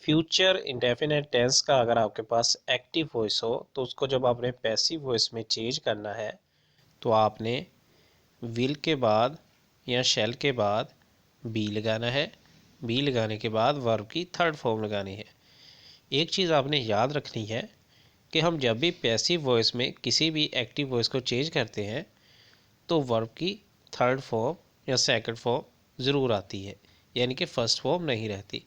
Future indefinite tense का अगर आपके पास एक्टिव वॉइस हो तो उसको जब आपने पैसिव वॉइस में चेंज करना है तो आपने विल के बाद या शैल के बाद बी लगाना है। बी लगाने के बाद वर्ब की थर्ड फॉर्म लगानी है। एक चीज़ आपने याद रखनी है कि हम जब भी पैसिव वॉइस में किसी भी एक्टिव वॉइस को चेंज करते हैं तो वर्ब की थर्ड फॉर्म या सेकंड फॉर्म ज़रूर आती है, यानी कि फ़र्स्ट फॉर्म नहीं रहती।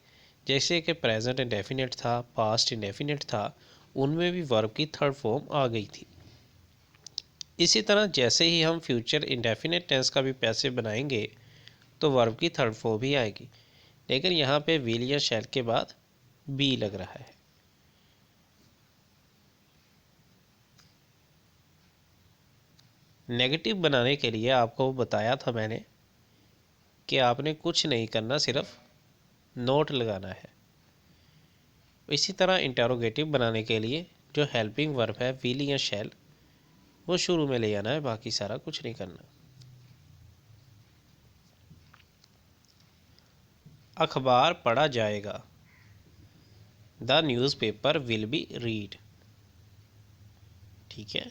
जैसे कि प्रेजेंट इंडेफिनिट था, पास्ट इंडेफिनिट था, उनमें भी वर्ब की थर्ड फॉर्म आ गई थी। इसी तरह जैसे ही हम फ्यूचर इंडेफिनिट टेंस का भी पैसिव बनाएंगे तो वर्ब की थर्ड फॉर्म भी आएगी, लेकिन यहाँ पे विल या शैल के बाद बी लग रहा है। नेगेटिव बनाने के लिए आपको बताया था मैंने कि आपने कुछ नहीं करना, सिर्फ नोट लगाना है। इसी तरह इंटेरोगेटिव बनाने के लिए जो हेल्पिंग वर्ब है विल या शैल, वो शुरू में ले आना है, बाकी सारा कुछ नहीं करना। अखबार पढ़ा जाएगा। The newspaper will be read. ठीक है।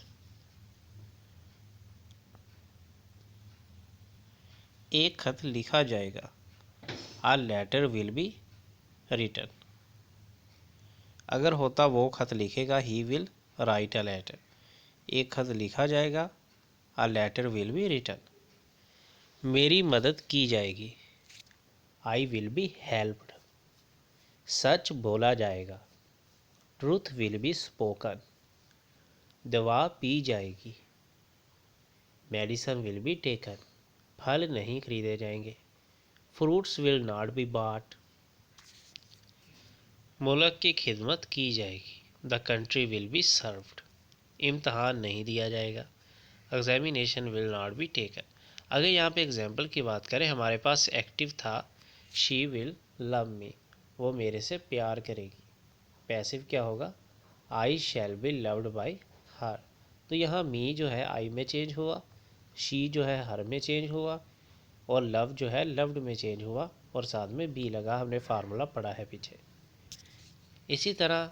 एक खत लिखा जाएगा। A letter will be written. अगर होता वो खत लिखेगा, he will write a letter. एक खत लिखा जाएगा, a letter will be written. मेरी मदद की जाएगी, आई विल बी हेल्प्ड। सच बोला जाएगा, ट्रूथ विल बी स्पोकन। दवा पी जाएगी, मेडिसन विल बी टेकन। फल नहीं खरीदे जाएंगे, fruits will not be bot. मुल्क की खिदमत की जाएगी, the country will be served. इम्तहान नहीं दिया जाएगा, examination will not be taken. अगर यहाँ पे एग्जाम्पल की बात करें, हमारे पास एक्टिव था शी विल लव मी, वो मेरे से प्यार करेगी। पैसिव क्या होगा, I shall be loved by her. तो यहाँ मी जो है आई में चेंज हुआ, शी जो है हर में चेंज हुआ, और लव जो है लव्ड में चेंज हुआ, और साथ में बी लगा। हमने फार्मूला पढ़ा है पीछे। इसी तरह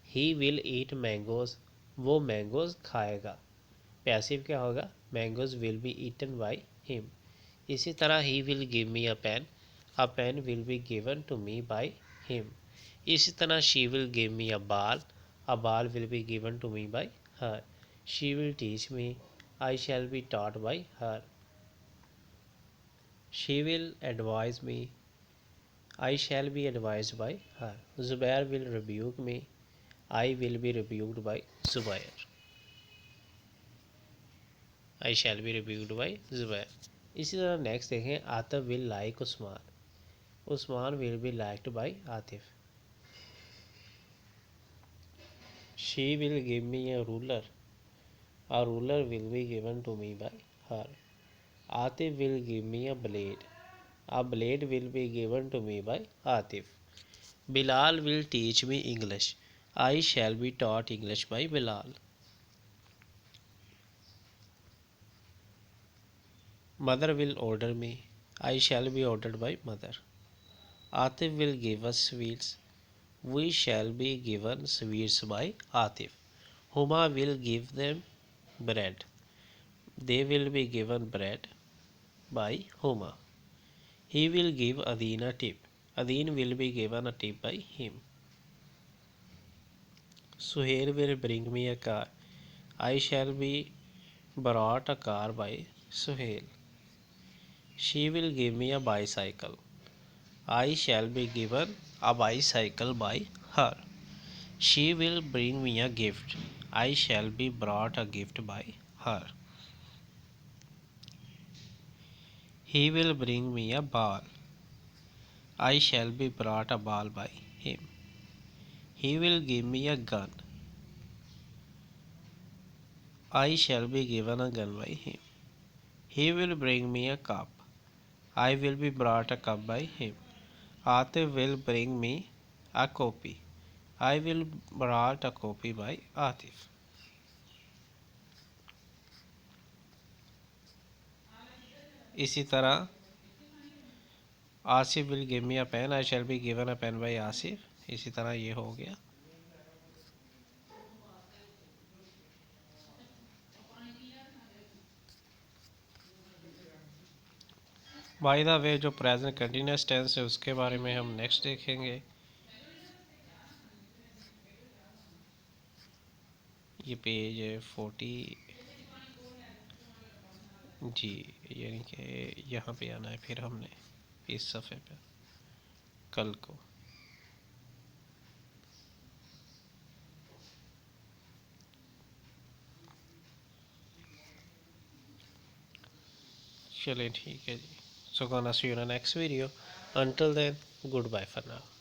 ही विल ईट मैंगोज़, वो मैंगोज़ खाएगा। पैसिव क्या होगा, mangoes will be eaten by him. इसी तरह he will give me a pen will be given to me by him. इसी तरह she will give me a ball will be given to me by her. She will teach me, I shall be taught by her. She will advise me, I shall be advised by her. Zubair will rebuke me, I will be rebuked by Zubair. I shall be rebuked by Zubair. इसी तरह next देखें, Atif will like Usman, Usman will be liked by Atif. She will give me a ruler will be given to me by her. Atif will give me a blade will be given to me by Atif. Bilal will teach me English, I shall be taught English by Bilal. Mother will order me, I shall be ordered by mother. Atif will give us sweets, we shall be given sweets by Atif. Huma will give them bread, they will be given bread by Huma. He will give Adin a tip, Adin will be given a tip by him. Suhail will bring me a car, I shall be brought a car by Suhail. She will give me a bicycle, I shall be given a bicycle by her. She will bring me a gift, I shall be brought a gift by her. He will bring me a ball, I shall be brought a ball by him. He will give me a gun, I shall be given a gun by him. He will bring me a cup, I will be brought a cup by him. Atif will bring me a copy, I will brought a copy by Atif. इसी तरह Asif will give me a pen, I shall be given a pen by Asif. इसी तरह ये हो गया। By the way जो present continuous tense है उसके बारे में हम नेक्स्ट देखेंगे। ये पेज 40 जी, यानी कि यहाँ पे आना है फिर हमने इस सफ़े पे कल को। चलिए ठीक है जी। So gonna see you in next video. Until then, goodbye for now.